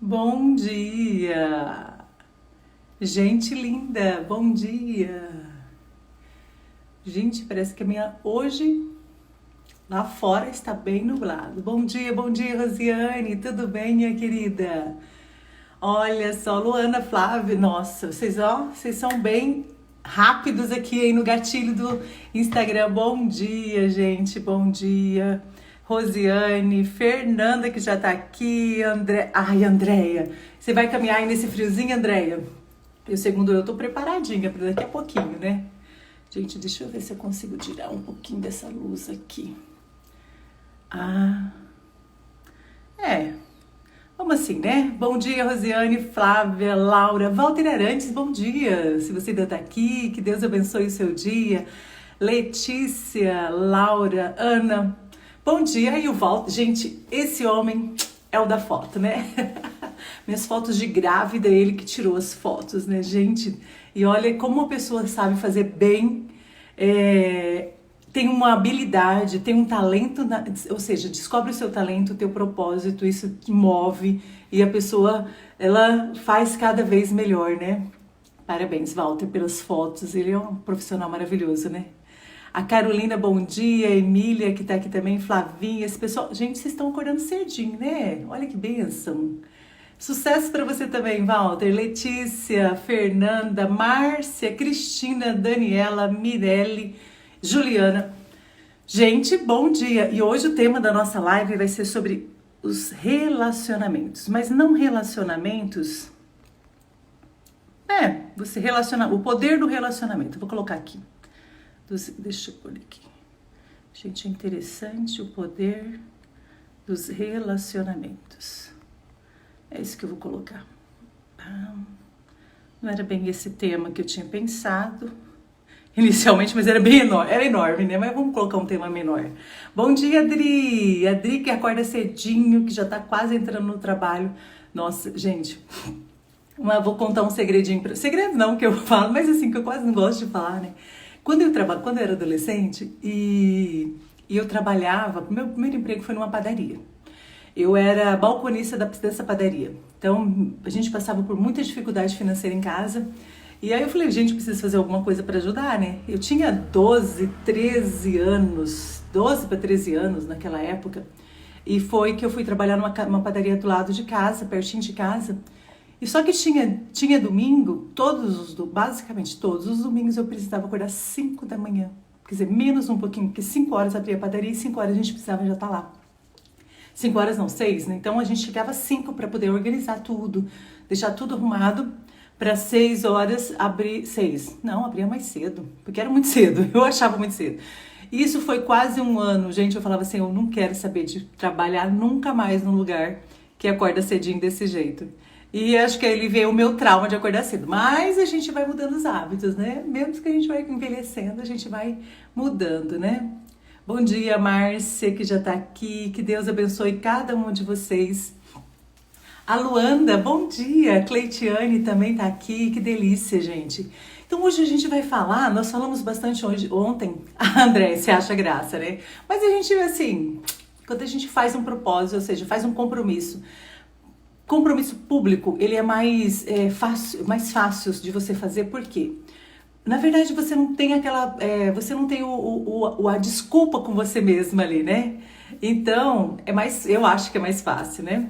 Bom dia! Gente linda, bom dia! Gente, parece que hoje lá fora está bem nublado. Bom dia, Rosiane, tudo bem, minha querida? Olha só, Luana, Flávia, nossa, vocês são bem rápidos aqui aí no gatilho do Instagram. Bom dia, gente, bom dia. Rosiane, Fernanda que já tá aqui, Andréia, você vai caminhar aí nesse friozinho, Andréia? E segundo eu tô preparadinha para daqui a pouquinho, né? Gente, deixa eu ver se eu consigo tirar um pouquinho dessa luz aqui. Ah, é. Vamos assim, né? Bom dia, Rosiane, Flávia, Laura, Walter Arantes, bom dia. Se você ainda tá aqui, que Deus abençoe o seu dia. Letícia, Laura, Ana, bom dia. E o Walter, gente, esse homem é o da foto, né? Minhas fotos de grávida, ele que tirou as fotos, né, gente? E olha como uma pessoa sabe fazer bem, tem uma habilidade, tem um talento, ou seja, descobre o seu talento, o teu propósito, isso te move e a pessoa, ela faz cada vez melhor, né? Parabéns, Walter, pelas fotos, ele é um profissional maravilhoso, né? A Carolina, bom dia, Emília, que tá aqui também, Flavinha, esse pessoal, gente, vocês estão acordando cedinho, né? Olha que bênção. Sucesso para você também, Walter, Letícia, Fernanda, Márcia, Cristina, Daniela, Mirelle, Juliana. Gente, bom dia! E hoje o tema da nossa live vai ser sobre os relacionamentos, mas não relacionamentos. Você relaciona, o poder do relacionamento. Vou colocar aqui. Deixa eu pôr aqui. Gente, é interessante o poder dos relacionamentos. É isso que eu vou colocar. Não era bem esse tema que eu tinha pensado inicialmente, mas era bem enorme, era enorme, né? Mas vamos colocar um tema menor. Bom dia, Adri! Adri que acorda cedinho, que já tá quase entrando no trabalho. Nossa, gente, vou contar um segredinho pra... Segredo não que eu falo, mas assim, que eu quase não gosto de falar, né? Quando eu era adolescente e eu trabalhava, meu primeiro emprego foi numa padaria. Eu era balconista dessa padaria. Então, a gente passava por muita dificuldade financeira em casa. E aí eu falei, gente, preciso fazer alguma coisa para ajudar, né? Eu tinha 12 para 13 anos naquela época. E foi que eu fui trabalhar numa padaria do lado de casa, pertinho de casa. E só que tinha domingo, basicamente todos os domingos eu precisava acordar às 5 da manhã. Quer dizer, menos um pouquinho, porque 5 horas abria a padaria e 5 horas a gente precisava já estar lá. 5 horas não, 6, né? Então a gente chegava às 5 para poder organizar tudo, deixar tudo arrumado para 6 horas abrir. 6, não, abria mais cedo, porque era muito cedo, eu achava muito cedo. E isso foi quase um ano, gente. Eu falava assim: eu não quero saber de trabalhar nunca mais num lugar que acorda cedinho desse jeito. E acho que aí veio o meu trauma de acordar cedo. Mas a gente vai mudando os hábitos, né? Mesmo que a gente vai envelhecendo, a gente vai mudando, né? Bom dia, Márcia, que já tá aqui. Que Deus abençoe cada um de vocês. A Luanda, bom dia. Cleitiane também tá aqui. Que delícia, gente. Então hoje a gente vai falar, nós falamos bastante ontem. André, você acha graça, né? Mas a gente, assim, quando a gente faz um propósito, ou seja, faz um compromisso público, ele é mais fácil de você fazer, por quê? Na verdade, você não tem você não tem a desculpa com você mesma ali, né? Então, eu acho que é mais fácil, né?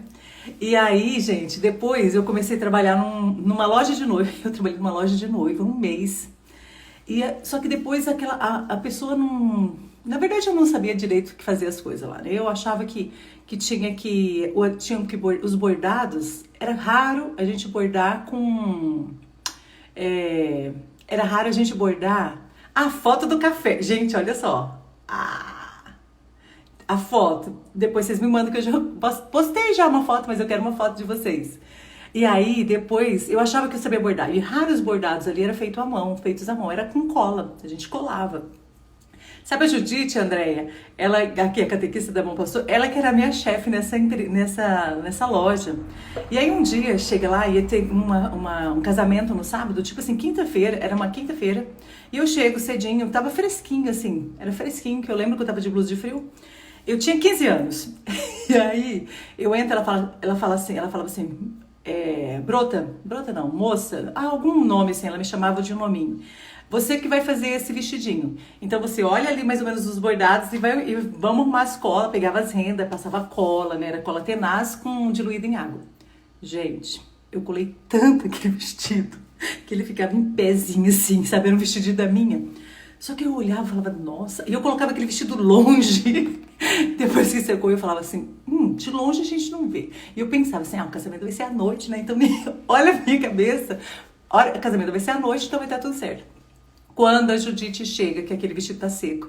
E aí, gente, depois eu comecei a trabalhar numa loja de noiva. Eu trabalhei numa loja de noiva um mês. Só que depois a pessoa não... Na verdade, eu não sabia direito o que fazer as coisas lá, né? Eu achava que os bordados, era raro a gente bordar com... era raro a gente bordar a foto do café. Gente, olha só. A foto. Depois vocês me mandam que eu já postei já uma foto, mas eu quero uma foto de vocês. E aí, depois, eu achava que eu sabia bordar. E raros bordados ali eram feitos à mão. Era com cola. A gente colava. Sabe a Judite, Andréia? Ela, aqui, a catequista da Bom Pastor, ela que era a minha chefe nessa loja. E aí um dia, chega lá, ia ter um casamento no sábado, tipo assim, quinta-feira, era uma quinta-feira, e eu chego cedinho, tava fresquinho, assim, era fresquinho, que eu lembro que eu tava de blusa de frio. Eu tinha 15 anos. E aí, eu entro, ela falava assim, brota não, moça, algum nome assim, ela me chamava de um nominho. Você que vai fazer esse vestidinho. Então você olha ali mais ou menos os bordados e vamos arrumar as colas, pegava as rendas, passava cola, né? Era cola tenaz com diluída em água. Gente, eu colei tanto aquele vestido que ele ficava em pezinho assim, sabe? Era um vestidinho da minha. Só que eu olhava e falava, nossa, e eu colocava aquele vestido longe. Depois que secou, eu falava assim, de longe a gente não vê. E eu pensava assim, o casamento vai ser à noite, né? Então, olha a minha cabeça, olha, o casamento vai ser à noite, então vai estar tudo certo. Quando a Judite chega, que aquele vestido tá seco,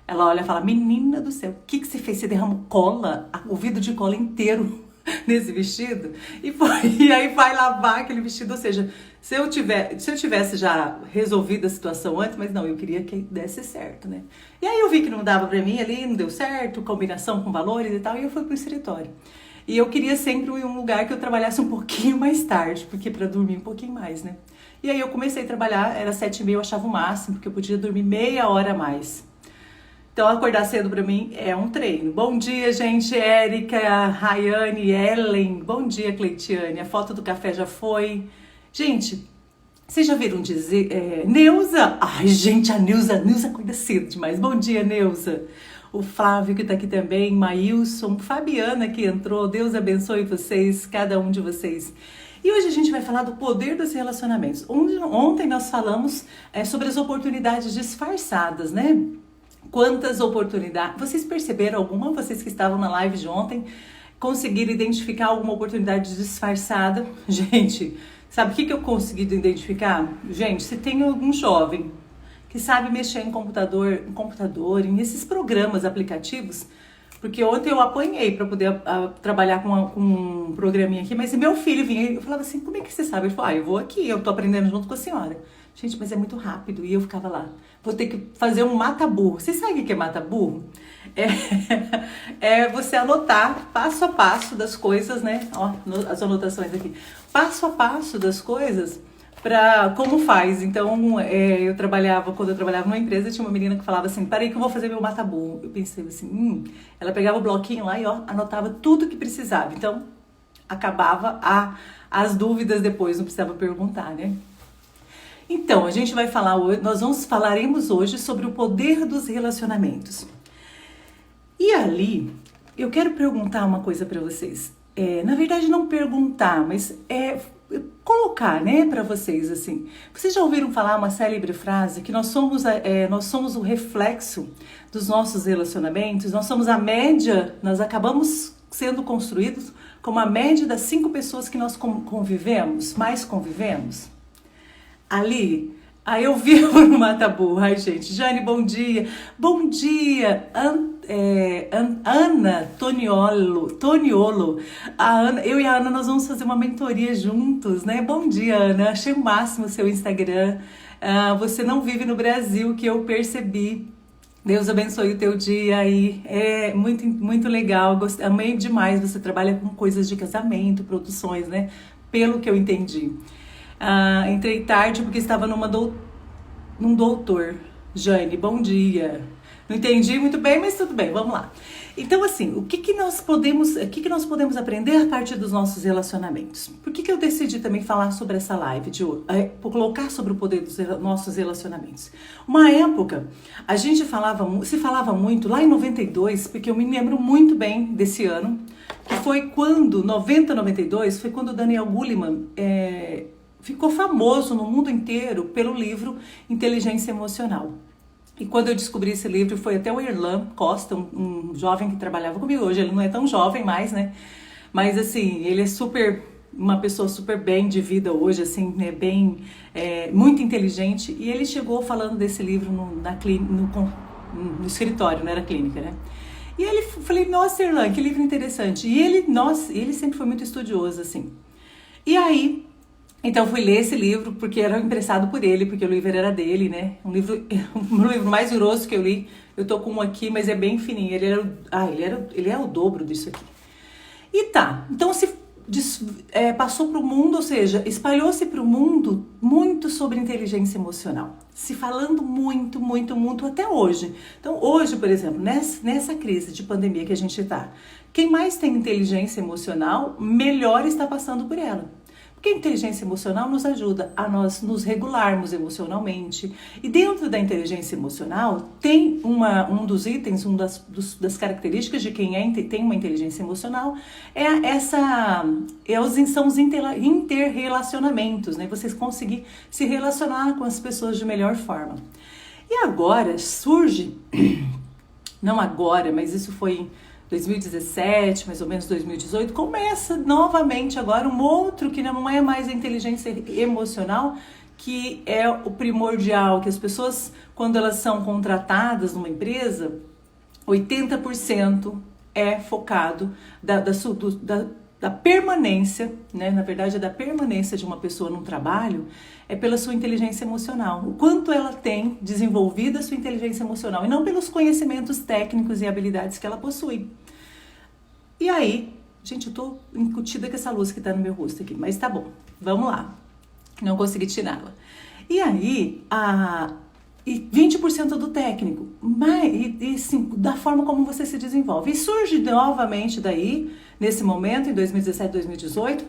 ela olha e fala, menina do céu, o que você fez? Você derramou cola, o vidro de cola inteiro nesse vestido? E aí vai lavar aquele vestido, ou seja, se eu tivesse já resolvido a situação antes, mas não, eu queria que desse certo, né? E aí eu vi que não dava pra mim ali, não deu certo, combinação com valores e tal, e eu fui pro escritório. E eu queria sempre um lugar que eu trabalhasse um pouquinho mais tarde, porque pra dormir um pouquinho mais, né? E aí eu comecei a trabalhar, era 7h30, eu achava o máximo, porque eu podia dormir meia hora a mais. Então acordar cedo pra mim é um treino. Bom dia, gente, Érica, Rayane, Ellen, bom dia, Cleitiane, a foto do café já foi. Gente, vocês já viram dizer, Neuza? Ai, gente, a Neuza acorda cedo demais. Bom dia, Neuza. O Flávio que tá aqui também, Maílson, Fabiana que entrou, Deus abençoe vocês, cada um de vocês. E hoje a gente vai falar do poder dos relacionamentos. Ontem nós falamos sobre as oportunidades disfarçadas, né? Quantas oportunidades... Vocês perceberam alguma? Vocês que estavam na live de ontem, conseguiram identificar alguma oportunidade disfarçada? Gente, sabe o que eu consegui identificar? Gente, se tem algum jovem que sabe mexer em computador, em esses programas, aplicativos... Porque ontem eu apanhei para poder trabalhar com um programinha aqui, mas meu filho vinha e eu falava assim, como é que você sabe? Ele falou, eu vou aqui, eu tô aprendendo junto com a senhora. Gente, mas é muito rápido. E eu ficava lá, vou ter que fazer um mata-burro. Vocês sabem o que é mata-burro? É você anotar passo a passo das coisas, né? Ó, as anotações aqui. Passo a passo das coisas para como faz. Então, quando eu trabalhava numa empresa, tinha uma menina que falava assim, peraí que eu vou fazer meu mata-burro. Eu pensei assim, ela pegava o bloquinho lá e anotava tudo que precisava. Então, acabava as dúvidas depois, não precisava perguntar, né? Então, a gente vai falar hoje, falaremos hoje sobre o poder dos relacionamentos. E ali, eu quero perguntar uma coisa para vocês. Na verdade, não perguntar, mas colocar, né, para vocês assim. Vocês já ouviram falar uma célebre frase que nós somos o reflexo dos nossos relacionamentos? Nós somos a média, nós acabamos sendo construídos como a média das 5 pessoas que nós mais convivemos. Ali, aí eu vi no mata-burro. Ai, gente, Jane, bom dia. Bom dia, Ana Toniolo. Eu e a Ana, nós vamos fazer uma mentoria juntos, né? Bom dia, Ana. Achei o máximo o seu Instagram. Você não vive no Brasil, que eu percebi. Deus abençoe o teu dia aí. É muito, muito legal. Amei demais. Você trabalha com coisas de casamento, produções, né? Pelo que eu entendi. Entrei tarde porque estava num doutor. Jane, bom dia. Não entendi muito bem, mas tudo bem, vamos lá. Então, assim, o que nós podemos aprender a partir dos nossos relacionamentos? Por que eu decidi também falar sobre essa live de hoje? Colocar sobre o poder dos nossos relacionamentos. Uma época, se falava muito, lá em 92, porque eu me lembro muito bem desse ano, que foi quando, 92, foi quando o Daniel Goleman ficou famoso no mundo inteiro pelo livro Inteligência Emocional. E quando eu descobri esse livro, foi até o Irlan Costa, um jovem que trabalhava comigo. Hoje ele não é tão jovem mais, né? Mas assim, ele é uma pessoa super bem de vida hoje, assim, né? Muito inteligente. E ele chegou falando desse livro no escritório, não era clínica, né? E ele falei, nossa, Irlan, que livro interessante. E ele sempre foi muito estudioso, assim. E aí, então fui ler esse livro, porque era emprestado por ele, porque o livro era dele, né? O livro mais grosso que eu li. Eu tô com um aqui, mas é bem fininho. Ele é o dobro disso aqui. E tá, então passou pro mundo, ou seja, espalhou-se pro mundo muito sobre inteligência emocional. Se falando muito, muito, muito até hoje. Então hoje, por exemplo, nessa crise de pandemia que a gente tá, Quem mais tem inteligência emocional, melhor está passando por ela. Porque a inteligência emocional nos ajuda a nós nos regularmos emocionalmente. E dentro da inteligência emocional, tem um dos itens, das características de quem tem uma inteligência emocional, são os interrelacionamentos, né? Vocês conseguir se relacionar com as pessoas de melhor forma. E agora surge, não agora, mas isso foi em 2017, mais ou menos 2018, começa novamente agora um outro que não é mais a inteligência emocional, que é o primordial, que as pessoas, quando elas são contratadas numa empresa, 80% é focado da permanência, né? Na verdade, da permanência de uma pessoa num trabalho é pela sua inteligência emocional. O quanto ela tem desenvolvido a sua inteligência emocional e não pelos conhecimentos técnicos e habilidades que ela possui. E aí, gente, eu tô incutida com essa luz que tá no meu rosto aqui, mas tá bom, vamos lá. Não consegui tirá-la. E aí, 20% do técnico, assim, da forma como você se desenvolve. E surge novamente daí, nesse momento, em 2017, 2018,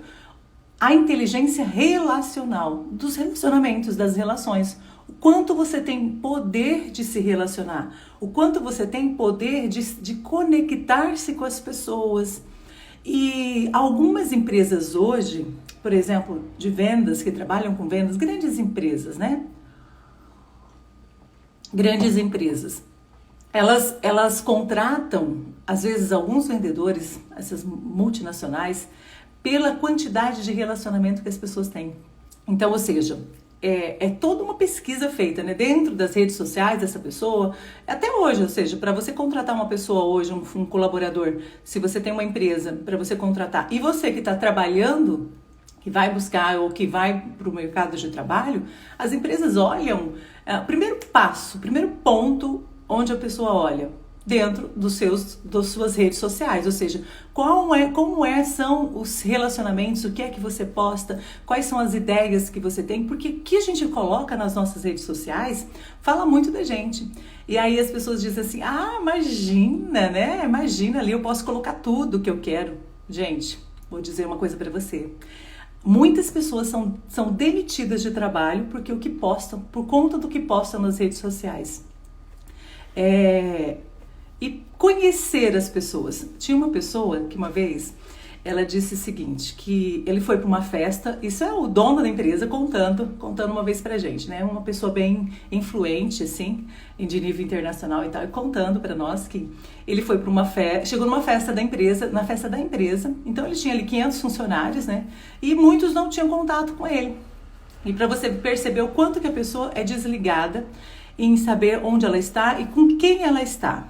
a inteligência relacional, dos relacionamentos, das relações. O quanto você tem poder de se relacionar, o quanto você tem poder de conectar-se com as pessoas. E algumas empresas hoje, por exemplo, de vendas, que trabalham com vendas, grandes empresas, né? Grandes empresas, elas contratam, às vezes, alguns vendedores, essas multinacionais, pela quantidade de relacionamento que as pessoas têm. Então, ou seja, é toda uma pesquisa feita, né, dentro das redes sociais dessa pessoa, até hoje, ou seja, para você contratar uma pessoa hoje, um colaborador, se você tem uma empresa para você contratar, e você que está trabalhando, que vai buscar ou que vai para o mercado de trabalho, as empresas olham, o primeiro ponto onde a pessoa olha, dentro das suas redes sociais, ou seja, são os relacionamentos, o que é que você posta, quais são as ideias que você tem, porque o que a gente coloca nas nossas redes sociais fala muito da gente. E aí as pessoas dizem assim, imagina, né? Imagina ali, eu posso colocar tudo que eu quero. Gente, vou dizer uma coisa para você. Muitas pessoas são demitidas de trabalho porque por conta do que postam nas redes sociais. E conhecer as pessoas. Tinha uma pessoa que uma vez, ela disse o seguinte, que ele foi para uma festa, isso é o dono da empresa contando uma vez pra gente, né? Uma pessoa bem influente, assim, de nível internacional e tal, e contando pra nós que ele foi para uma festa, chegou na festa da empresa, então ele tinha ali 500 funcionários, né? E muitos não tinham contato com ele. E para você perceber o quanto que a pessoa é desligada em saber onde ela está e com quem ela está.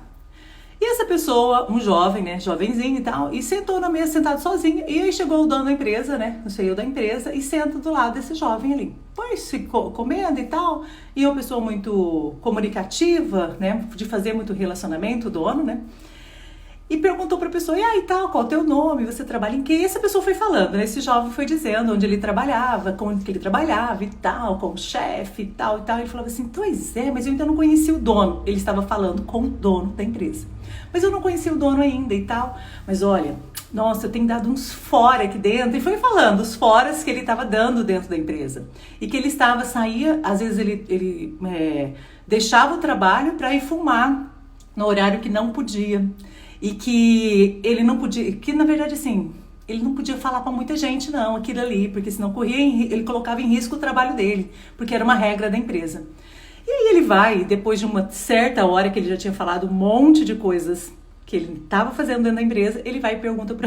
E essa pessoa, um jovem, né, jovenzinho e tal, e sentou na mesa, sentado sozinho, e aí chegou o dono da empresa, né, o CEO da empresa, e senta do lado desse jovem ali. Pois ficou comendo e tal, e uma pessoa muito comunicativa, né, de fazer muito relacionamento, o dono, né, e perguntou para a pessoa, e aí tal, qual é o teu nome, você trabalha em quê? E essa pessoa foi falando, né, esse jovem foi dizendo onde ele trabalhava, com onde ele trabalhava e tal, com o chefe e tal, e ele falava assim, pois é, mas eu ainda não conheci o dono, ele estava falando com o dono da empresa. Mas eu não conhecia o dono ainda e tal. Mas olha, nossa, eu tenho dado uns fora aqui dentro. E foi falando os foras que ele estava dando dentro da empresa. E que ele saía, às vezes ele deixava o trabalho para ir fumar no horário que não podia. E que ele não podia, que na verdade assim, ele não podia falar para muita gente não, aquilo ali. Porque senão ele colocava em risco o trabalho dele. Porque era uma regra da empresa. E aí ele vai, depois de uma certa hora que ele já tinha falado um monte de coisas que ele estava fazendo dentro da empresa, ele vai e pergunta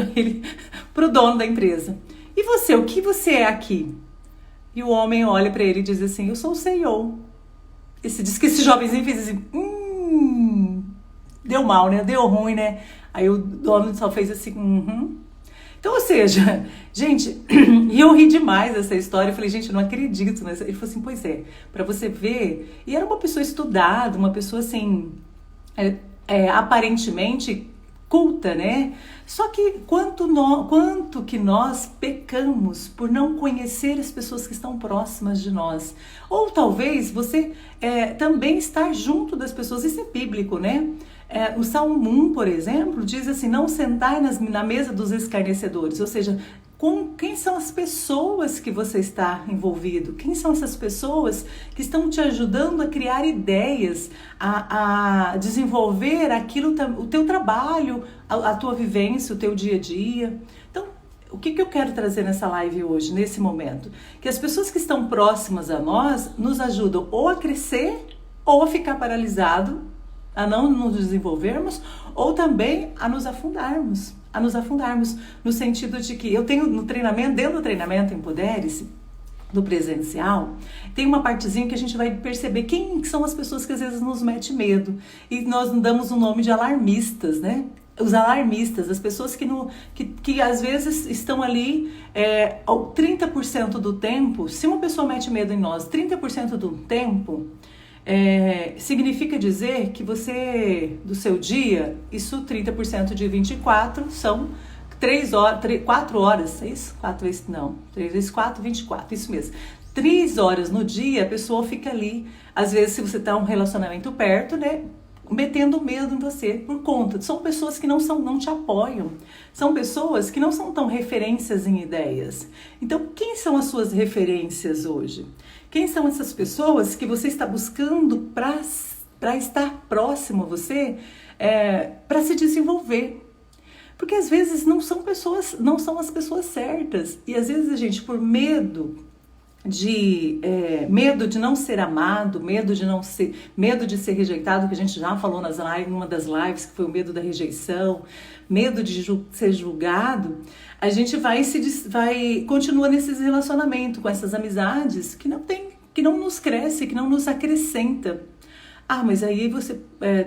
pro dono da empresa, e você, o que você é aqui? E o homem olha para ele e diz assim, eu sou o CEO. Diz que esse jovenzinho fez assim, deu mal, né? Deu ruim, né? Aí o dono só fez assim, Então, ou seja, gente, e eu ri demais dessa história, eu falei, gente, eu não acredito nessa. Ele falou assim, pois é, pra você ver, e era uma pessoa estudada, uma pessoa assim, aparentemente culta, né? Só que quanto que nós pecamos por não conhecer as pessoas que estão próximas de nós. Ou talvez você também estar junto das pessoas, isso é bíblico, né? O Salmo 1, por exemplo, diz assim, não sentai na mesa dos escarnecedores, ou seja, quem são as pessoas que você está envolvido? Quem são essas pessoas que estão te ajudando a criar ideias, a desenvolver o teu trabalho, a tua vivência, o teu dia a dia? Então, o que eu quero trazer nessa live hoje, nesse momento? Que as pessoas que estão próximas a nós nos ajudam ou a crescer ou a ficar paralisado, a não nos desenvolvermos, ou também a nos afundarmos. No sentido de que eu tenho dentro do treinamento Empodere-se, do presencial, tem uma partezinha que a gente vai perceber quem são as pessoas que às vezes nos mete medo. E nós damos o nome de alarmistas, né? Os alarmistas, as pessoas que às vezes estão ali 30% do tempo. Se uma pessoa mete medo em nós 30% do tempo, significa dizer que você, do seu dia, isso 30% de 24 são 4 horas, é isso? 4 vezes, não, 3 vezes 4, 24, isso mesmo. 3 horas no dia, a pessoa fica ali, às vezes se você tá um relacionamento perto, né, metendo medo em você por conta. São pessoas que não te apoiam, são pessoas que não são tão referências em ideias. Então, quem são as suas referências hoje? Quem são essas pessoas que você está buscando para estar próximo a você, para se desenvolver? Porque às vezes não são as pessoas certas. E às vezes a gente, por medo de não ser amado, medo de ser rejeitado, que a gente já falou numa das lives, que foi o medo da rejeição, medo de ser julgado, a gente continua nesses relacionamentos, com essas amizades que não nos cresce, que não nos acrescenta. Mas aí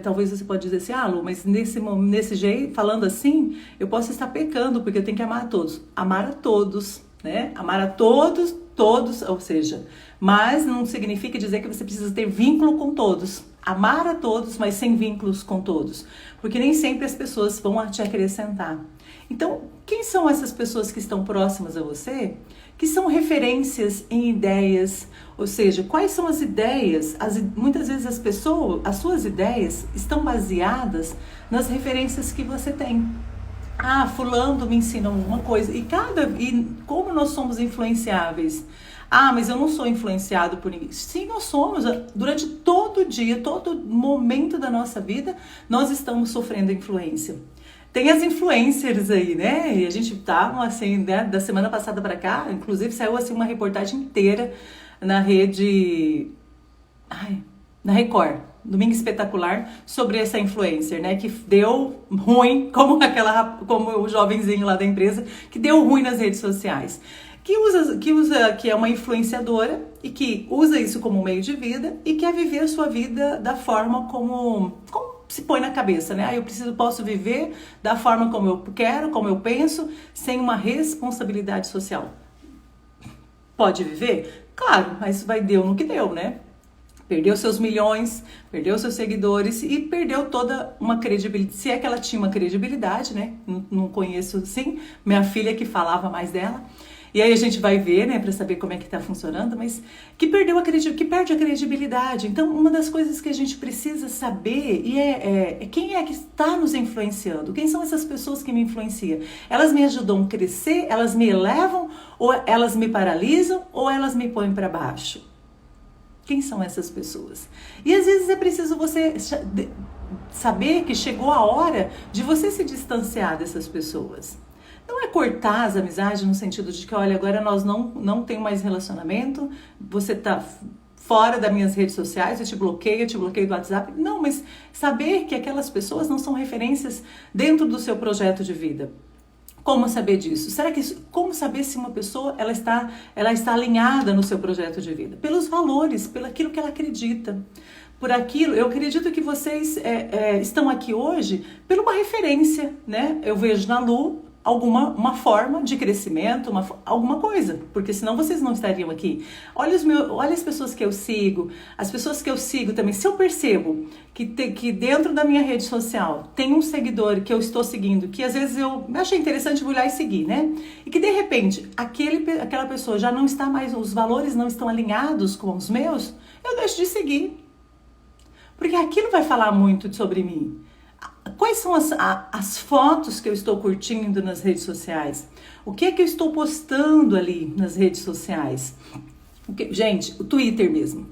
talvez você pode dizer assim, Lu, mas nesse jeito, falando assim, eu posso estar pecando, porque eu tenho que amar a todos. Amar a todos, né? Amar a todos, ou seja, mas não significa dizer que você precisa ter vínculo com todos. Amar a todos, mas sem vínculos com todos. Porque nem sempre as pessoas vão te acrescentar. Então, quem são essas pessoas que estão próximas a você, que são referências em ideias? Ou seja, quais são as ideias? Muitas vezes as suas ideias estão baseadas nas referências que você tem. Fulano me ensina uma coisa. E como nós somos influenciáveis? Mas eu não sou influenciado por ninguém. Sim, nós somos. Durante todo dia, todo momento da nossa vida, nós estamos sofrendo influência. Tem as influencers aí, né? E a gente tá, assim, né, da semana passada para cá, inclusive saiu assim uma reportagem inteira na rede... na Record, Domingo Espetacular, sobre essa influencer, né? Que deu ruim, como o jovenzinho lá da empresa, que deu ruim nas redes sociais. Que é uma influenciadora e que usa isso como meio de vida e quer viver a sua vida da forma como se põe na cabeça, né? Eu posso viver da forma como eu quero, como eu penso, sem uma responsabilidade social. Pode viver? Claro, mas deu no que deu, né? Perdeu seus milhões, perdeu seus seguidores e perdeu toda uma credibilidade. Se é que ela tinha uma credibilidade, né? Não conheço, sim. Minha filha que falava mais dela. E aí a gente vai ver, né, para saber como é que tá funcionando, mas que perde a credibilidade. Então, uma das coisas que a gente precisa saber é quem é que está nos influenciando. Quem são essas pessoas que me influenciam? Elas me ajudam a crescer? Elas me elevam? Ou elas me paralisam? Ou elas me põem para baixo? Quem são essas pessoas? E às vezes é preciso você saber que chegou a hora de você se distanciar dessas pessoas. Não é cortar as amizades no sentido de que, olha, agora nós não temos mais relacionamento, você tá fora das minhas redes sociais, eu te bloqueio do WhatsApp. Não, mas saber que aquelas pessoas não são referências dentro do seu projeto de vida. Como saber disso? Como saber se uma pessoa ela está alinhada no seu projeto de vida? Pelos valores, pelo aquilo que ela acredita. Por aquilo, eu acredito que vocês estão aqui hoje por uma referência, né? Eu vejo na Lu uma forma de crescimento, alguma coisa, porque senão vocês não estariam aqui. Olha as pessoas que eu sigo, as pessoas que eu sigo também. Se eu percebo que dentro da minha rede social tem um seguidor que eu estou seguindo, que às vezes eu achei interessante, vou lá e seguir, né? E que de repente aquela pessoa já não está mais, os valores não estão alinhados com os meus, eu deixo de seguir. Porque aquilo vai falar muito sobre mim. Quais são as fotos que eu estou curtindo nas redes sociais? O que é que eu estou postando ali nas redes sociais? Gente, o Twitter mesmo.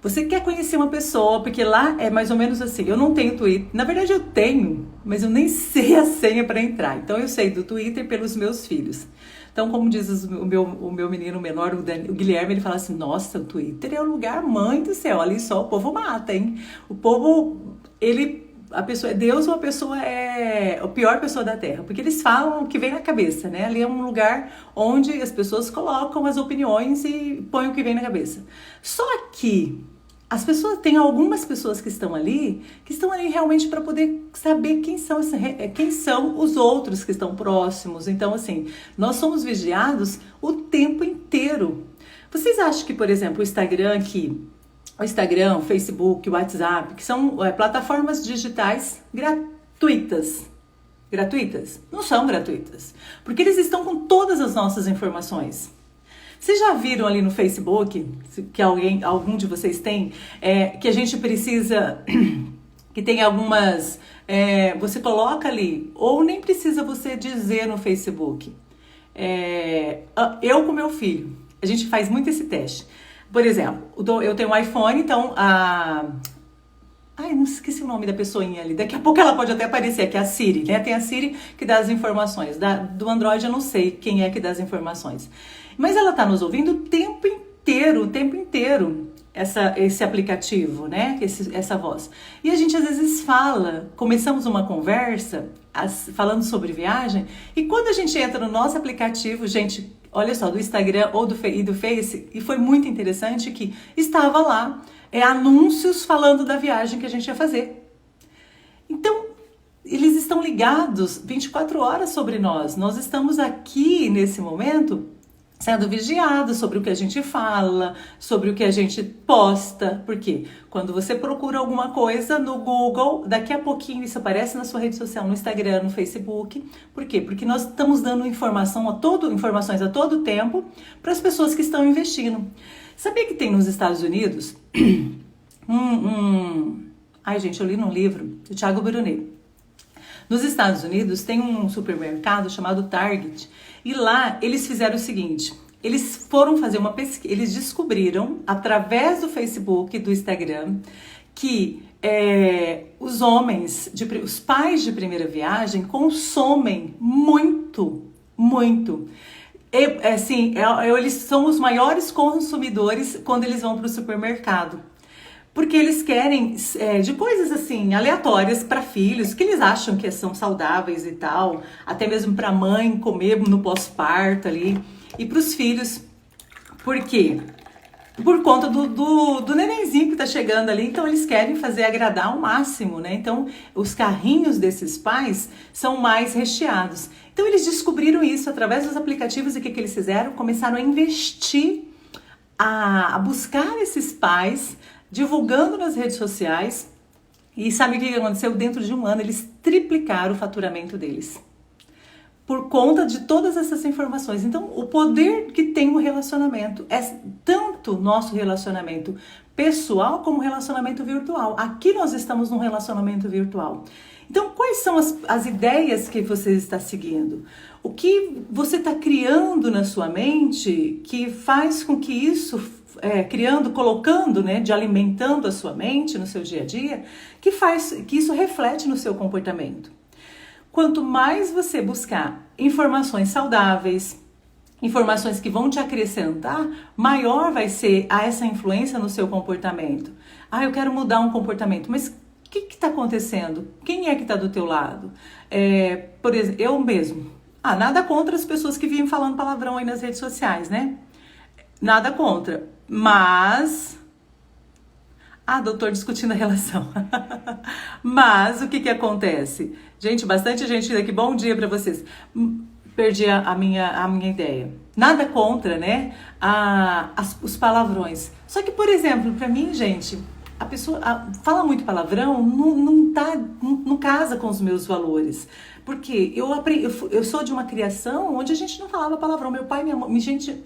Você quer conhecer uma pessoa, porque lá é mais ou menos assim, eu não tenho Twitter, na verdade eu tenho, mas eu nem sei a senha para entrar, então eu sei do Twitter pelos meus filhos. Então, como diz o meu menino menor, o Guilherme, ele fala assim, nossa, o Twitter é o lugar, mãe do céu, ali só o povo mata, hein? O povo, a pessoa é Deus ou a pessoa é a pior pessoa da Terra, porque eles falam o que vem na cabeça, né? Ali é um lugar onde as pessoas colocam as opiniões e põem o que vem na cabeça. Só que tem algumas pessoas que estão ali realmente para poder saber quem são os outros que estão próximos. Então, assim, nós somos vigiados o tempo inteiro. Vocês acham que, por exemplo, o Instagram, o Facebook, o WhatsApp, que são plataformas digitais gratuitas? Gratuitas? Não são gratuitas, porque eles estão com todas as nossas informações. Vocês já viram ali no Facebook, que algum de vocês tem, que a gente precisa, que tem algumas, você coloca ali, ou nem precisa você dizer no Facebook. Eu com meu filho, a gente faz muito esse teste. Por exemplo, eu tenho um iPhone, então não esqueci o nome da pessoinha ali. Daqui a pouco ela pode até aparecer, que é a Siri, né? Tem a Siri que dá as informações. Do Android eu não sei quem é que dá as informações. Mas ela está nos ouvindo o tempo inteiro, esse aplicativo, né? Essa voz. E a gente às vezes começamos uma conversa falando sobre viagem, e quando a gente entra no nosso aplicativo, gente, olha só, do Instagram ou do Face, e foi muito interessante que estava lá, anúncios falando da viagem que a gente ia fazer. Então, eles estão ligados 24 horas sobre nós. Nós estamos aqui, nesse momento, sendo vigiados sobre o que a gente fala, sobre o que a gente posta. Por quê? Quando você procura alguma coisa no Google, daqui a pouquinho isso aparece na sua rede social, no Instagram, no Facebook. Por quê? Porque nós estamos dando informações a todo tempo para as pessoas que estão investindo. Sabia que tem nos Estados Unidos Ai, gente, eu li num livro do Thiago Brunet. Nos Estados Unidos tem um supermercado chamado Target, e lá eles fizeram o seguinte: eles foram fazer uma pesquisa, eles descobriram através do Facebook e do Instagram que os pais de primeira viagem consomem muito. Eles são os maiores consumidores quando eles vão para o supermercado. Porque eles querem de coisas assim aleatórias para filhos, que eles acham que são saudáveis e tal, até mesmo para a mãe comer no pós-parto ali, e para os filhos. Por quê? Por conta do nenenzinho que tá chegando ali, então eles querem fazer agradar ao máximo, né? Então os carrinhos desses pais são mais recheados. Então eles descobriram isso através dos aplicativos, e o que eles fizeram? Começaram a investir, a buscar esses pais, divulgando nas redes sociais, e sabe o que aconteceu? Dentro de um ano eles triplicaram o faturamento deles, por conta de todas essas informações. Então, o poder que tem o relacionamento é tanto nosso relacionamento pessoal como relacionamento virtual. Aqui nós estamos num relacionamento virtual. Então, quais são as ideias que você está seguindo? O que você está criando na sua mente que faz com que isso, colocando, né, alimentando a sua mente no seu dia a dia, que faz que isso reflete no seu comportamento. Quanto mais você buscar informações saudáveis, informações que vão te acrescentar, maior vai ser essa influência no seu comportamento. Eu quero mudar um comportamento, mas o que está acontecendo? Quem é que está do teu lado? Por exemplo, eu mesmo. Nada contra as pessoas que vivem falando palavrão aí nas redes sociais, né? Nada contra, mas... doutor discutindo a relação. Mas o que acontece? Gente, bastante gente aqui, bom dia pra vocês. Perdi a minha ideia. Nada contra, né? Os palavrões. Só que, por exemplo, pra mim, gente, a pessoa fala muito palavrão, não casa com os meus valores. Porque eu sou de uma criação onde a gente não falava palavrão. Meu pai e minha mãe, gente...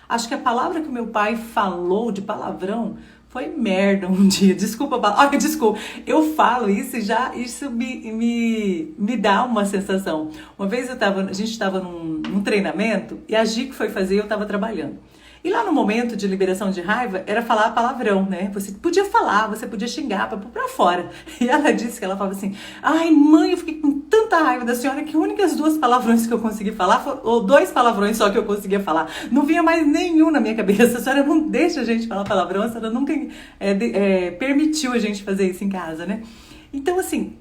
Acho que a palavra que o meu pai falou de palavrão Foi merda um dia, desculpa, olha, desculpa, eu falo isso e já, isso me dá uma sensação. Uma vez a gente estava num treinamento e a Gi que foi fazer, eu estava trabalhando. E lá no momento de liberação de raiva, era falar palavrão, né? Você podia falar, você podia xingar pra fora. E ela disse que ela falava assim, ai mãe, eu fiquei com tanta raiva da senhora que as únicas 2 palavrões que eu consegui falar, ou 2 palavrões só que eu conseguia falar. Não vinha mais nenhum na minha cabeça. A senhora não deixa a gente falar palavrão, a senhora nunca permitiu a gente fazer isso em casa, né? Então, assim,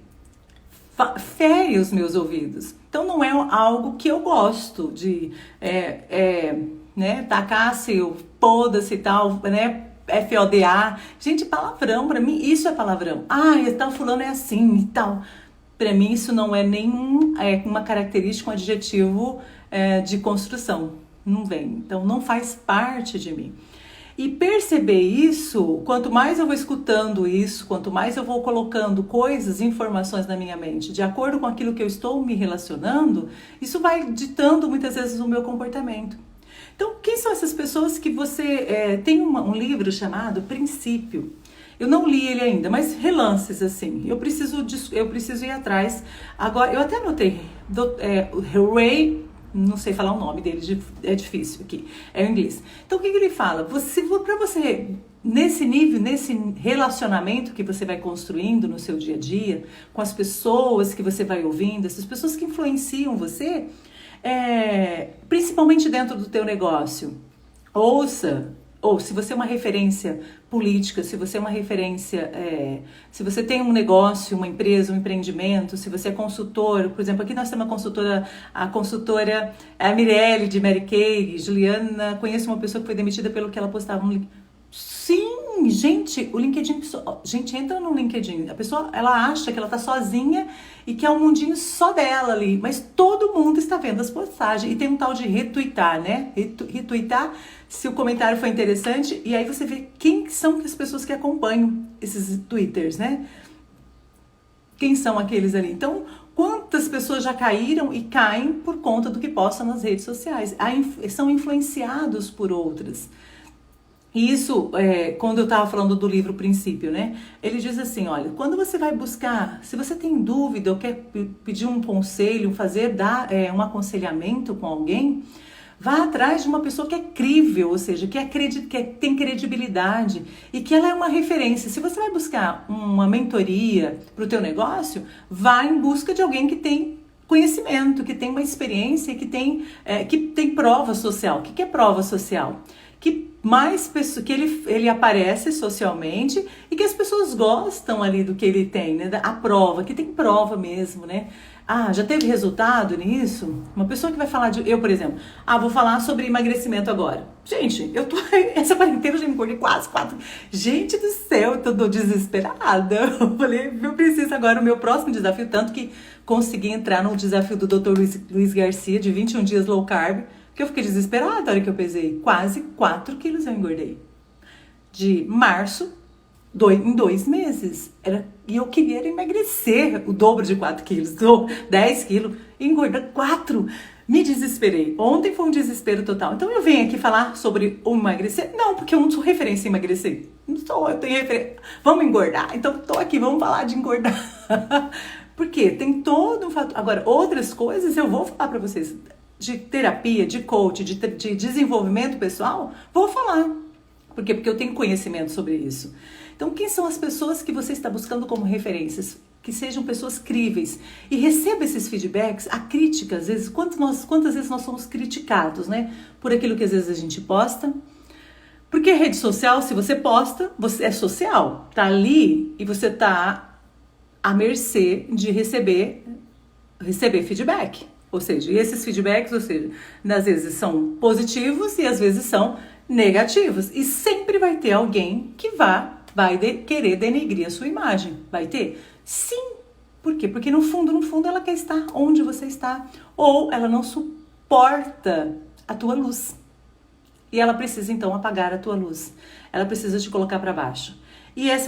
fere os meus ouvidos. Então, não é algo que eu gosto de... né, tacar-se, poda-se e tal, né, FODA. Gente, palavrão, pra mim, isso é palavrão. Ah, e tal, fulano é assim e tal. Pra mim, isso não é nenhum, uma característica, um adjetivo de construção. Não vem. Então, não faz parte de mim. E perceber isso, quanto mais eu vou escutando isso, quanto mais eu vou colocando coisas, informações na minha mente, de acordo com aquilo que eu estou me relacionando, isso vai ditando muitas vezes o meu comportamento. Então, quem são essas pessoas que você... tem um livro chamado Princípio. Eu não li ele ainda, mas relances, assim. Eu preciso ir atrás. Agora, eu até anotei. Ray, não sei falar o nome dele, é difícil aqui. É em inglês. Então, o que ele fala? Para você, nesse nível, nesse relacionamento que você vai construindo no seu dia a dia, com as pessoas que você vai ouvindo, essas pessoas que influenciam você... principalmente dentro do teu negócio, ouça, ou se você é uma referência política, se você é uma referência, se você tem um negócio, uma empresa, um empreendimento, se você é consultor, por exemplo, aqui nós temos a consultora a Mirelle de Mary Kay, Juliana, conheço uma pessoa que foi demitida pelo que ela postava no LinkedIn. Sim, gente, o LinkedIn, gente, entra no LinkedIn, a pessoa, ela acha que ela tá sozinha e que é um mundinho só dela ali, mas todo mundo está vendo as postagens, e tem um tal de retweetar, né, retweetar se o comentário foi interessante, e aí você vê quem são as pessoas que acompanham esses twitters, né, quem são aqueles ali. Então, quantas pessoas já caíram e caem por conta do que postam nas redes sociais, são influenciados por outras. E isso, quando eu estava falando do livro Princípio, né? Ele diz assim, olha, quando você vai buscar, se você tem dúvida ou quer pedir um conselho, dar um aconselhamento com alguém, vá atrás de uma pessoa que é crível, ou seja, que tem credibilidade e que ela é uma referência. Se você vai buscar uma mentoria para o teu negócio, vá em busca de alguém que tem conhecimento, que tem uma experiência, que tem prova social. O que é prova social? Que ele aparece socialmente e que as pessoas gostam ali do que ele tem, né? A prova, que tem prova mesmo, né? Ah, já teve resultado nisso? Uma pessoa que vai falar eu, por exemplo, vou falar sobre emagrecimento agora. Gente, essa quarentena eu já engordei quase 4. Gente do céu, eu tô desesperada. Eu falei, eu preciso agora, o meu próximo desafio, tanto que consegui entrar no desafio do Dr. Luiz Garcia, de 21 dias low carb, que eu fiquei desesperada na hora que eu pesei. Quase 4 quilos eu engordei. De março, em 2 meses. E eu queria emagrecer o dobro de 4 quilos, 10 quilos, e engordar 4. Me desesperei. Ontem foi um desespero total. Então eu venho aqui falar sobre o emagrecer? Não, porque eu não sou referência em emagrecer. Eu tenho referência. Vamos engordar? Então tô aqui, vamos falar de engordar. Porque tem todo um fator. Agora, outras coisas eu vou falar pra vocês. De terapia, de coach, de desenvolvimento pessoal, vou falar. Por quê? Porque eu tenho conhecimento sobre isso. Então, quem são as pessoas que você está buscando como referências? Que sejam pessoas críveis. E receba esses feedbacks, a crítica, às vezes, quantas vezes nós somos criticados, né? Por aquilo que às vezes a gente posta. Porque rede social, se você posta, você é social. Tá ali e você tá à mercê de receber feedback. Ou seja, e esses feedbacks, às vezes são positivos e às vezes são negativos. E sempre vai ter alguém que vai querer denegrir a sua imagem. Vai ter? Sim. Por quê? Porque no fundo, ela quer estar onde você está. Ou ela não suporta a tua luz. E ela precisa, então, apagar a tua luz. Ela precisa te colocar para baixo. E aí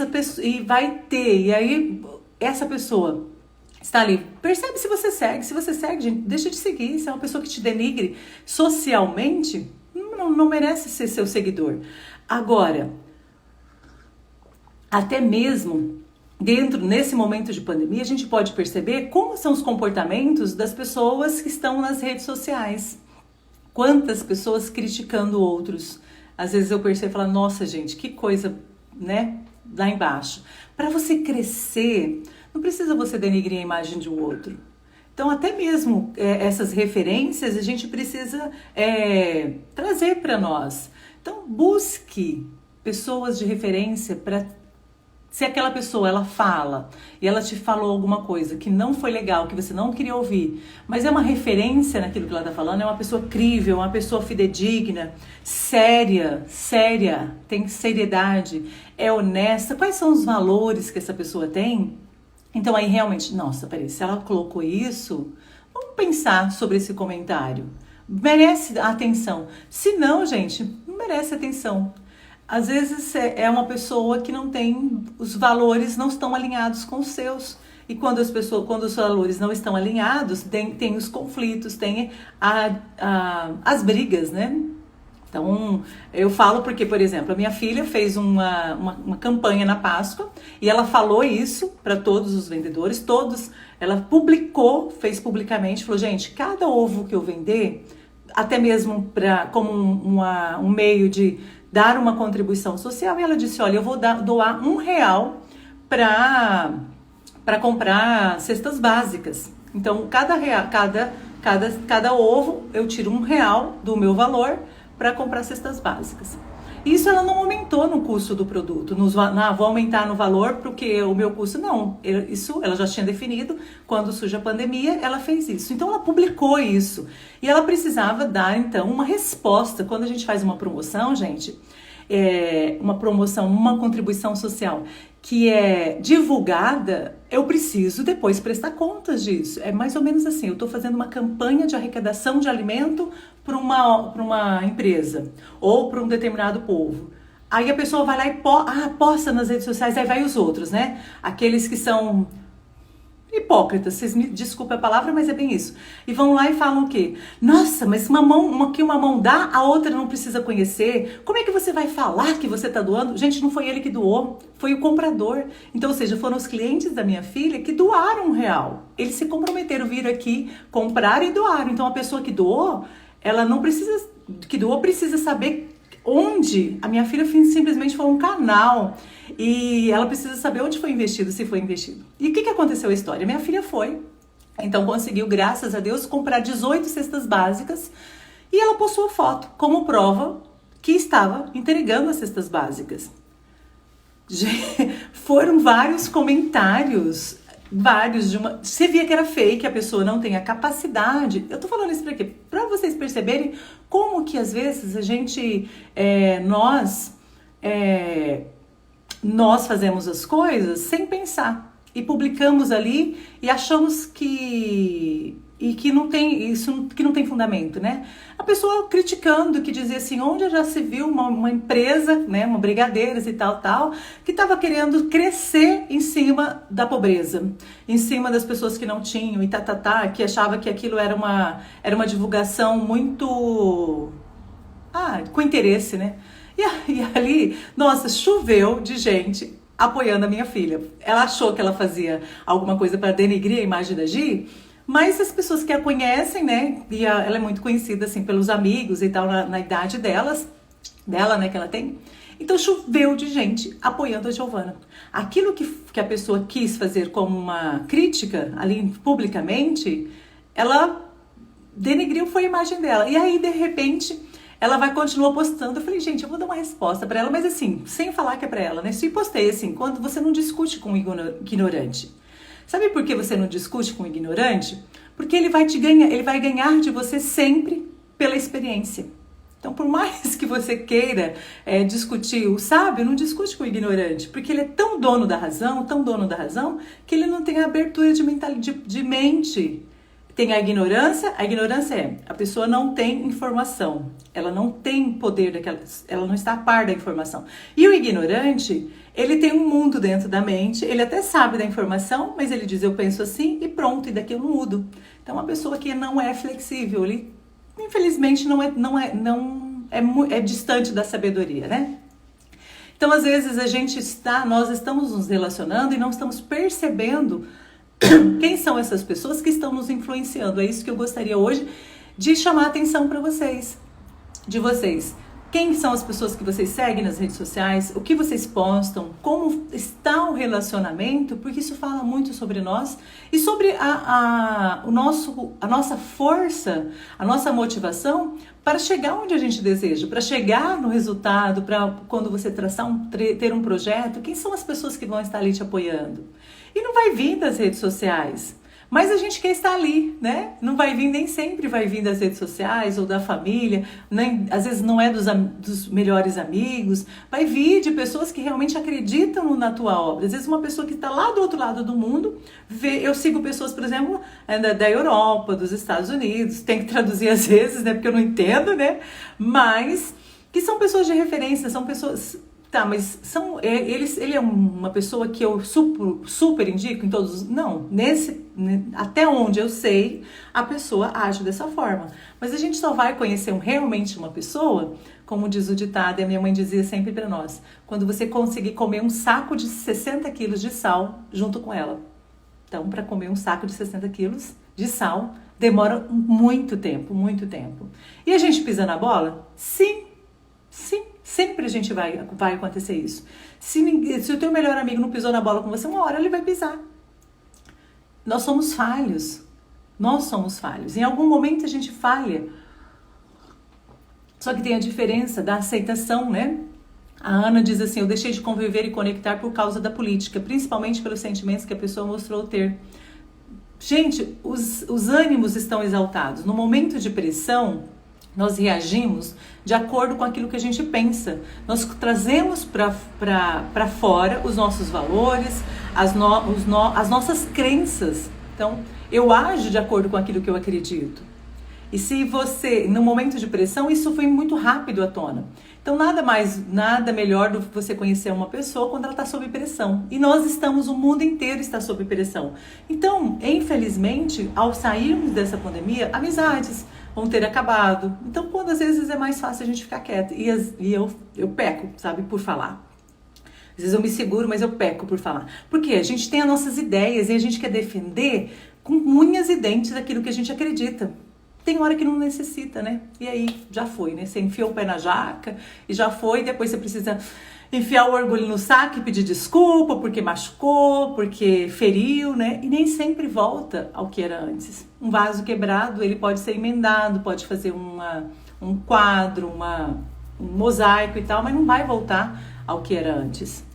essa pessoa está ali. Percebe se você segue. Se você segue, gente, deixa de seguir. Se é uma pessoa que te denigre socialmente, não merece ser seu seguidor. Agora, até mesmo nesse momento de pandemia, a gente pode perceber como são os comportamentos das pessoas que estão nas redes sociais. Quantas pessoas criticando outros. Às vezes eu percebo e falo, nossa gente, que coisa, né, lá embaixo. Para você crescer, não precisa você denegrir a imagem de um outro. Então, até mesmo essas referências a gente precisa trazer para nós. Então, busque pessoas de referência para... Se aquela pessoa, ela fala e ela te falou alguma coisa que não foi legal, que você não queria ouvir, mas é uma referência naquilo que ela está falando, é uma pessoa crível, uma pessoa fidedigna, séria, tem seriedade, é honesta, quais são os valores que essa pessoa tem? Então aí realmente, nossa, peraí, se ela colocou isso, vamos pensar sobre esse comentário. Merece atenção. Se não, gente, não merece atenção. Às vezes é uma pessoa que não tem, os valores não estão alinhados com os seus. E quando os valores não estão alinhados, tem os conflitos, tem as brigas, né? Então, eu falo porque, por exemplo, a minha filha fez uma campanha na Páscoa e ela falou isso para todos os vendedores, ela fez publicamente, falou, gente, cada ovo que eu vender, até mesmo como um meio de dar uma contribuição social, e ela disse, olha, eu vou doar R$1 para comprar cestas básicas. Então, cada ovo eu tiro R$1 do meu valor para comprar cestas básicas. Isso ela não aumentou no custo do produto, vou aumentar no valor porque o meu custo, não. Isso ela já tinha definido, quando surge a pandemia, ela fez isso. Então ela publicou isso e ela precisava dar então uma resposta. Quando a gente faz uma promoção, gente, uma promoção, uma contribuição social que é divulgada, eu preciso depois prestar contas disso. É mais ou menos assim, eu estou fazendo uma campanha de arrecadação de alimento para uma empresa ou para um determinado povo. Aí a pessoa vai lá e posta nas redes sociais, aí vai os outros, né? Aqueles que são hipócritas, vocês me desculpem a palavra, mas é bem isso. E vão lá e falam o quê? Nossa, mas uma mão dá, a outra não precisa conhecer. Como é que você vai falar que você está doando? Gente, não foi ele que doou, foi o comprador. Então, ou seja, foram os clientes da minha filha que doaram R$1. Eles se comprometeram, viram aqui, compraram e doaram. Então, a pessoa que doou, ela não precisa, precisa saber onde. A minha filha simplesmente foi um canal e ela precisa saber onde foi investido, se foi investido. E o que aconteceu a história? Minha filha foi, então conseguiu, graças a Deus, comprar 18 cestas básicas e ela postou foto como prova que estava entregando as cestas básicas. Foram vários comentários, você via que era fake, a pessoa não tem a capacidade. Eu tô falando isso pra quê? Pra vocês perceberem como que às vezes a gente, nós fazemos as coisas sem pensar e publicamos ali e achamos que não tem fundamento, né? A pessoa criticando, que dizia assim, onde já se viu uma empresa, né, uma Brigadeiras e tal, que estava querendo crescer em cima da pobreza, em cima das pessoas que não tinham e que achava que aquilo era uma divulgação muito com interesse, né? E ali, nossa, choveu de gente apoiando a minha filha. Ela achou que ela fazia alguma coisa para denegrir a imagem da Gi, mas as pessoas que a conhecem, né, e ela é muito conhecida assim pelos amigos e tal, na idade dela, né, que ela tem. Então choveu de gente apoiando a Giovana. Aquilo que a pessoa quis fazer como uma crítica ali publicamente, ela denegriu, foi a imagem dela. E aí, de repente, ela continua postando. Eu falei, gente, eu vou dar uma resposta pra ela, mas assim, sem falar que é pra ela, né? Se postei assim, quando você não discute com o ignorante. Sabe por que você não discute com o ignorante? Porque ele vai ganhar de você sempre pela experiência. Então, por mais que você queira discutir o sábio, não discute com o ignorante, porque ele é tão dono da razão, que ele não tem a abertura de mente. Tem a ignorância a pessoa não tem informação, ela não tem poder ela não está a par da informação. E o ignorante, ele tem um mundo dentro da mente, ele até sabe da informação, mas ele diz, eu penso assim e pronto, e daqui eu não mudo. Então, uma pessoa que não é flexível, ele, infelizmente, é distante da sabedoria, né? Então, às vezes, nós estamos nos relacionando e não estamos percebendo quem são essas pessoas que estão nos influenciando. É isso que eu gostaria hoje de chamar a atenção para vocês, de vocês. Quem são as pessoas que vocês seguem nas redes sociais, o que vocês postam, como está o relacionamento, porque isso fala muito sobre nós e sobre a nossa força, a nossa motivação para chegar onde a gente deseja, para chegar no resultado, para quando você ter um projeto, quem são as pessoas que vão estar ali te apoiando? E não vai vir das redes sociais. Mas a gente quer estar ali, né? Não vai vir, nem sempre vai vir das redes sociais ou da família, às vezes não é dos melhores amigos, vai vir de pessoas que realmente acreditam na tua obra. Às vezes uma pessoa que está lá do outro lado do mundo, eu sigo pessoas, por exemplo, da Europa, dos Estados Unidos, tem que traduzir às vezes, né? Porque eu não entendo, né? Mas que são pessoas de referência, são pessoas... Tá, mas ele é uma pessoa que eu super indico em todos... Não, até onde eu sei, a pessoa age dessa forma. Mas a gente só vai conhecer realmente uma pessoa, como diz o ditado, e a minha mãe dizia sempre para nós, quando você conseguir comer um saco de 60 quilos de sal junto com ela. Então, para comer um saco de 60 quilos de sal, demora muito tempo, muito tempo. E a gente pisa na bola? Sim, sim. Sempre a gente vai acontecer isso. Se o teu melhor amigo não pisou na bola com você, uma hora ele vai pisar. Nós somos falhos. Nós somos falhos. Em algum momento a gente falha. Só que tem a diferença da aceitação, né? A Ana diz assim, eu deixei de conviver e conectar por causa da política, principalmente pelos sentimentos que a pessoa mostrou ter. Gente, os ânimos estão exaltados. No momento de pressão, nós reagimos de acordo com aquilo que a gente pensa. Nós trazemos para fora os nossos valores, as nossas crenças. Então, eu ajo de acordo com aquilo que eu acredito. E se você, no momento de pressão, isso foi muito rápido à tona. Então, nada melhor do que você conhecer uma pessoa quando ela está sob pressão. E o mundo inteiro está sob pressão. Então, infelizmente, ao sairmos dessa pandemia, amizades vão ter acabado. Então, quando às vezes é mais fácil a gente ficar quieto. E eu peco, sabe, por falar. Às vezes eu me seguro, mas eu peco por falar. Porque a gente tem as nossas ideias e a gente quer defender com unhas e dentes aquilo que a gente acredita. Tem hora que não necessita, né? E aí já foi, né? Você enfiou o pé na jaca e já foi. Depois você precisa enfiar o orgulho no saco e pedir desculpa porque machucou, porque feriu, né? E nem sempre volta ao que era antes. Um vaso quebrado, ele pode ser emendado, pode fazer um quadro, um mosaico e tal, mas não vai voltar ao que era antes.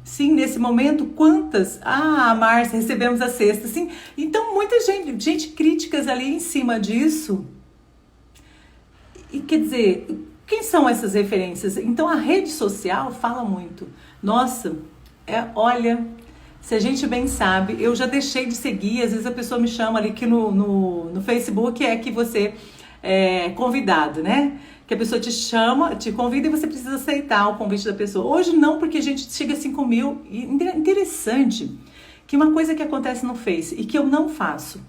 Sim, nesse momento, quantas? Márcia, recebemos a cesta. Sim, então muita gente críticas ali em cima disso. E quer dizer, quem são essas referências? Então a rede social fala muito. Nossa, olha, se a gente bem sabe, eu já deixei de seguir, às vezes a pessoa me chama ali que no Facebook que você é convidado, né? Que a pessoa te chama, te convida e você precisa aceitar o convite da pessoa. Hoje não, porque a gente chega a 5 mil. E interessante que uma coisa que acontece no Face e que eu não faço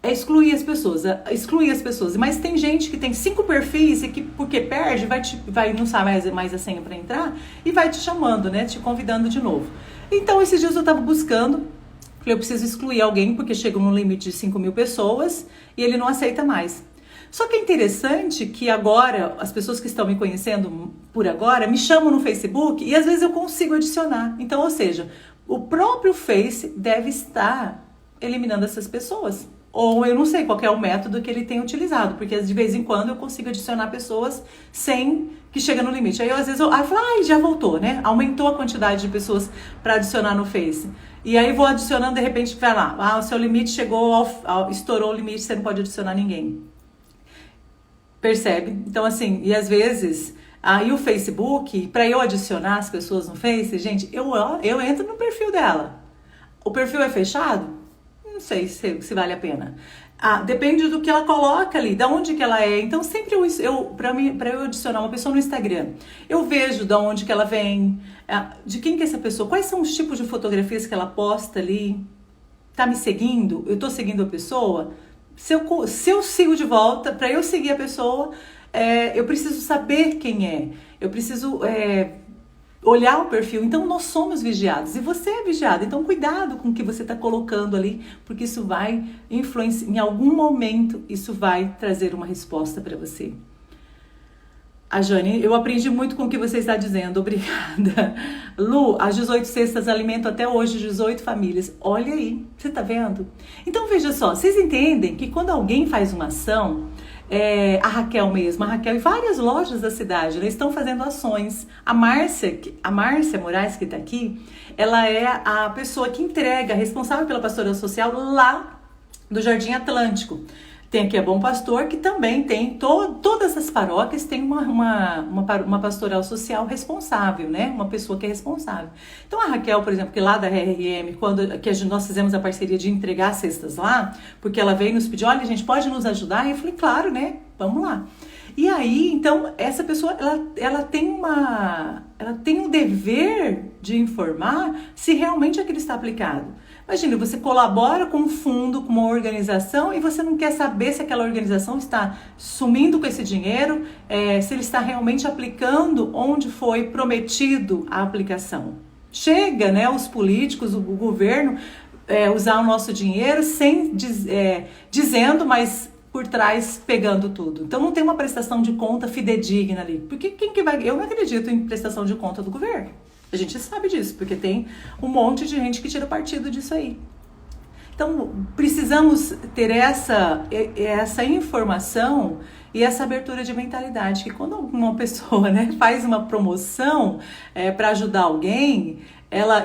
é excluir as pessoas. Mas tem gente que tem 5 perfis e que, porque perde, não sabe mais a senha para entrar e vai te chamando, né? Te convidando de novo. Então, esses dias eu tava buscando, falei, eu preciso excluir alguém porque chega no limite de 5 mil pessoas e ele não aceita mais. Só que é interessante que agora, as pessoas que estão me conhecendo por agora, me chamam no Facebook e às vezes eu consigo adicionar. Então, ou seja, o próprio Face deve estar eliminando essas pessoas. Ou eu não sei qual é o método que ele tem utilizado, porque de vez em quando eu consigo adicionar pessoas sem que chega no limite. Aí às vezes eu falo, já voltou, né? Aumentou a quantidade de pessoas para adicionar no Face. E aí vou adicionando, de repente vai lá, o seu limite chegou, estourou o limite, você não pode adicionar ninguém. Percebe? Então, assim, e às vezes, aí o Facebook, para eu adicionar as pessoas no Face, gente, eu entro no perfil dela. O perfil é fechado? Não sei se vale a pena. Depende do que ela coloca ali, da onde que ela é. Então, sempre para eu adicionar uma pessoa no Instagram, eu vejo da onde que ela vem, de quem que é essa pessoa, quais são os tipos de fotografias que ela posta ali, tá me seguindo, eu tô seguindo a pessoa. se eu sigo de volta, para eu seguir a pessoa, eu preciso saber quem é, eu preciso olhar o perfil. Então nós somos vigiados e você é vigiado. Então cuidado com o que você está colocando ali, porque isso vai influenciar, em algum momento isso vai trazer uma resposta para você. A Jane, eu aprendi muito com o que você está dizendo, obrigada. Lu, as 18 cestas alimentam até hoje 18 famílias. Olha aí, você tá vendo? Então veja só, vocês entendem que quando alguém faz uma ação, a Raquel mesmo, a Raquel e várias lojas da cidade, né, estão fazendo ações. A Márcia Moraes, que está aqui, ela é a pessoa que entrega, responsável pela pastoral social lá do Jardim Atlântico. Tem aqui a Bom Pastor, que também tem, todas as paróquias têm uma pastoral social responsável, né? Uma pessoa que é responsável. Então a Raquel, por exemplo, que lá da RRM, nós fizemos a parceria de entregar cestas lá, porque ela veio nos pedir, olha, a gente pode nos ajudar? E eu falei, claro, né? Vamos lá. E aí, então, essa pessoa, ela tem o dever de informar se realmente aquilo está aplicado. Imagina, você colabora com um fundo, com uma organização e você não quer saber se aquela organização está sumindo com esse dinheiro, se ele está realmente aplicando onde foi prometido a aplicação. Chega, né, os políticos, o governo, usar o nosso dinheiro dizendo, mas por trás pegando tudo. Então não tem uma prestação de conta fidedigna ali. Porque eu não acredito em prestação de conta do governo. A gente sabe disso, porque tem um monte de gente que tira partido disso aí. Então, precisamos ter essa informação e essa abertura de mentalidade, que quando uma pessoa, né, faz uma promoção para ajudar alguém,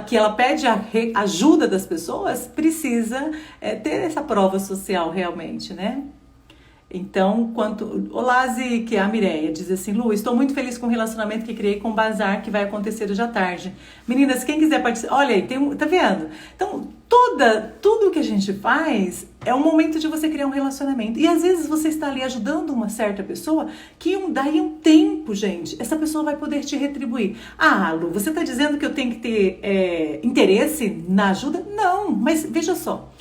que ela pede a ajuda das pessoas, precisa ter essa prova social realmente, né? Então, olá, Zi, que é a Mireia, diz assim, Lu, estou muito feliz com o relacionamento que criei com o bazar que vai acontecer hoje à tarde. Meninas, quem quiser participar, olha aí, tá vendo? Então, tudo que a gente faz é um momento de você criar um relacionamento. E às vezes você está ali ajudando uma certa pessoa que daí um tempo, gente, essa pessoa vai poder te retribuir. Ah, Lu, você está dizendo que eu tenho que ter interesse na ajuda? Não, mas veja só.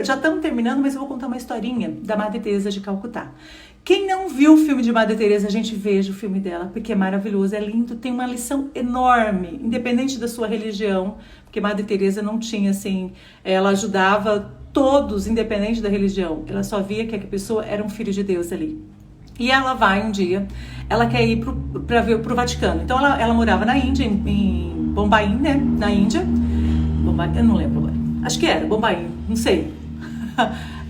Já estamos terminando, mas eu vou contar uma historinha da Madre Teresa de Calcutá. Quem não viu o filme de Madre Teresa, a gente veja o filme dela, porque é maravilhoso, é lindo, tem uma lição enorme, independente da sua religião, porque Madre Teresa não tinha assim, ela ajudava todos, independente da religião. Ela só via que a pessoa era um filho de Deus ali. E ela vai um dia, ela quer ir para ver pro Vaticano. Então ela morava na Índia, em Bombaim, né? Na Índia. Bombaim, eu não lembro agora. Acho que era, Bombaim, não sei.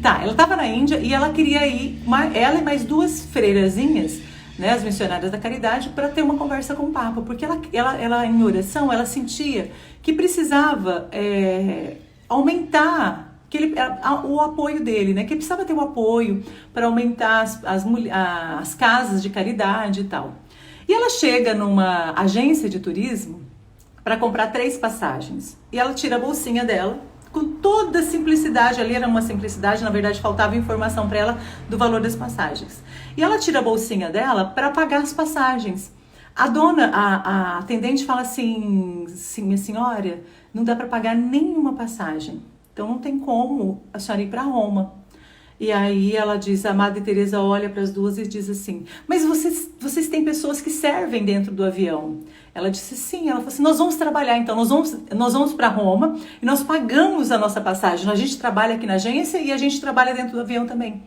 Tá, ela estava na Índia e ela queria ir, ela e mais duas freirazinhas, né, as missionárias da caridade, para ter uma conversa com o Papa, porque ela em oração, ela sentia que precisava aumentar o apoio dele, né, que precisava ter um apoio para aumentar as casas de caridade e tal. E ela chega numa agência de turismo para comprar 3 passagens, e ela tira a bolsinha dela, com toda a simplicidade, ali era uma simplicidade, na verdade faltava informação para ela do valor das passagens. E ela tira a bolsinha dela para pagar as passagens. A atendente fala assim, minha senhora, não dá para pagar nenhuma passagem, então não tem como a senhora ir para Roma. E aí ela diz, a Madre Teresa olha para as duas e diz assim, mas vocês têm pessoas que servem dentro do avião. Ela disse sim, ela falou assim, nós vamos trabalhar então, nós vamos para Roma e nós pagamos a nossa passagem. A gente trabalha aqui na agência e a gente trabalha dentro do avião também.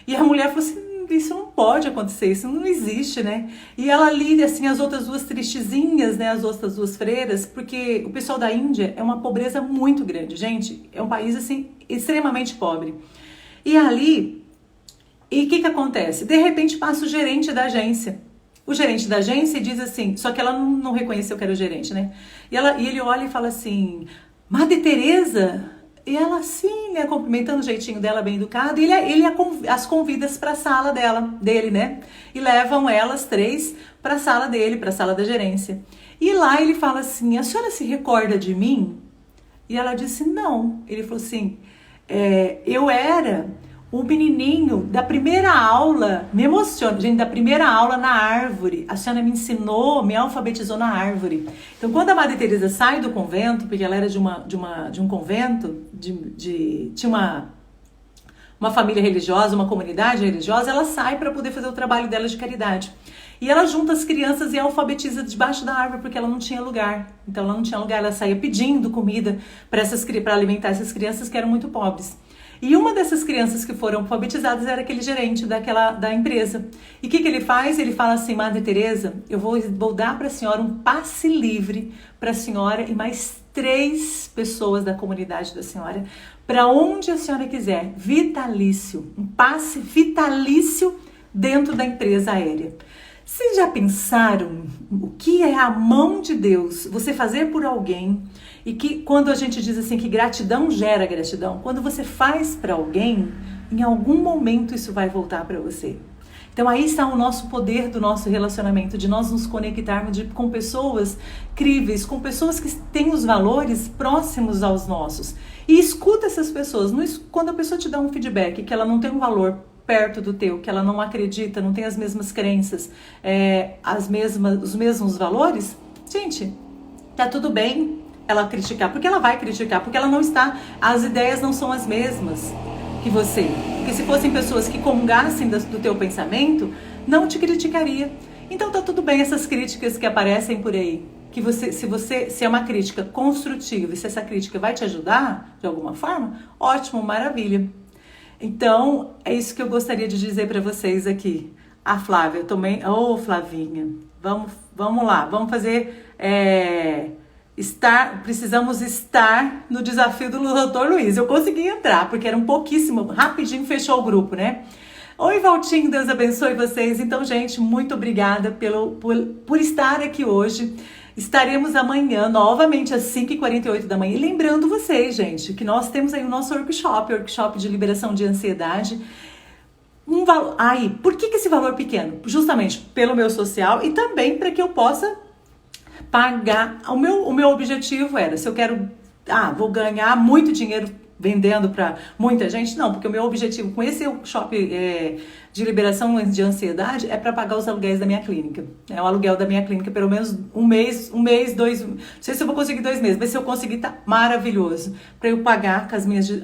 E a mulher falou assim, isso não pode acontecer, isso não existe, né? E ela lida assim as outras duas tristezinhas, né? As outras duas freiras, porque o pessoal da Índia é uma pobreza muito grande, gente. É um país assim extremamente pobre. E ali, e o que acontece? De repente passa o gerente da agência. O gerente da agência diz assim, só que ela não reconheceu que era o gerente, né? E ele olha e fala assim, Madre Teresa? E ela assim, né, cumprimentando o jeitinho dela, bem educado, e ele as convida para a sala dele, né? E levam elas 3 para a sala dele, para a sala da gerência. E lá ele fala assim, a senhora se recorda de mim? E ela disse, não. Ele falou assim, eu era o menininho da primeira aula, me emociona, gente, da primeira aula na árvore. A senhora me ensinou, me alfabetizou na árvore. Então, quando a Madre Teresa sai do convento, porque ela era de um convento, tinha uma família religiosa, uma comunidade religiosa, ela sai para poder fazer o trabalho dela de caridade. E ela junta as crianças e alfabetiza debaixo da árvore, porque ela não tinha lugar. Então ela não tinha lugar, ela saía pedindo comida para alimentar essas crianças que eram muito pobres. E uma dessas crianças que foram alfabetizadas era aquele gerente da empresa. E o que ele faz? Ele fala assim: Madre Teresa, eu vou dar para a senhora um passe livre para a senhora e mais 3 pessoas da comunidade da senhora, para onde a senhora quiser, vitalício, um passe vitalício dentro da empresa aérea. Vocês já pensaram o que é a mão de Deus, você fazer por alguém, e que quando a gente diz assim que gratidão gera gratidão, quando você faz para alguém, em algum momento isso vai voltar para você. Então aí está o nosso poder do nosso relacionamento, de nós nos conectarmos com pessoas críveis, com pessoas que têm os valores próximos aos nossos. E escuta essas pessoas. Quando a pessoa te dá um feedback que ela não tem um valor perto do teu, que ela não acredita, não tem as mesmas crenças, os mesmos valores, gente, tá tudo bem ela criticar, porque ela vai criticar, porque ela não está, as ideias não são as mesmas que você. Porque se fossem pessoas que comungassem do teu pensamento, não te criticaria. Então tá tudo bem essas críticas que aparecem por aí. Que se é uma crítica construtiva e se essa crítica vai te ajudar de alguma forma, ótimo, maravilha. Então, é isso que eu gostaria de dizer para vocês aqui. A Flávia, eu também... Flavinha, vamos lá, vamos fazer... Precisamos estar no desafio do Dr. Luiz. Eu consegui entrar, porque era um pouquíssimo, rapidinho fechou o grupo, né? Oi, Valtinho, Deus abençoe vocês. Então, gente, muito obrigada por estar aqui hoje. Estaremos amanhã, novamente, às 5h48 da manhã. E lembrando vocês, gente, que nós temos aí o nosso workshop de liberação de ansiedade. Por que esse valor pequeno? Justamente pelo meu social e também para que eu possa pagar. O meu objetivo era, se eu quero, vou ganhar muito dinheiro vendendo para muita gente, não, porque o meu objetivo com esse workshop de liberação de ansiedade é para pagar os aluguéis da minha clínica. O aluguel da minha clínica, pelo menos um mês, 2, não sei se eu vou conseguir 2 meses, mas se eu conseguir, tá maravilhoso, para eu pagar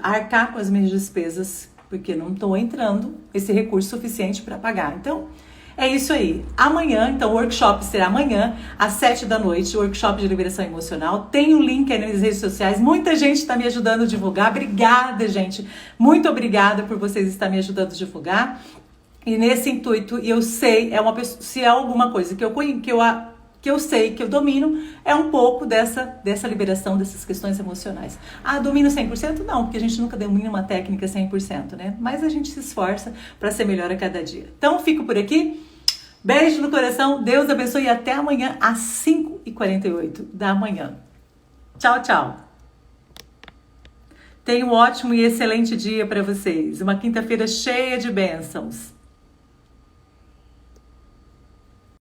arcar com as minhas despesas, porque não estou entrando esse recurso suficiente para pagar. Então, é isso aí. Amanhã, então, o workshop será amanhã, às 7 da noite, o workshop de liberação emocional. Tem o link aí nas redes sociais. Muita gente está me ajudando a divulgar. Obrigada, gente. Muito obrigada por vocês estarem me ajudando a divulgar. E nesse intuito, eu sei, se é alguma coisa que eu sei, que eu domino, é um pouco dessa liberação dessas questões emocionais. Domino 100%? Não, porque a gente nunca domina uma técnica 100%, né? Mas a gente se esforça para ser melhor a cada dia. Então, fico por aqui. Beijo no coração, Deus abençoe e até amanhã às 5h48 da manhã. Tchau, tchau. Tenha um ótimo e excelente dia para vocês. Uma quinta-feira cheia de bênçãos.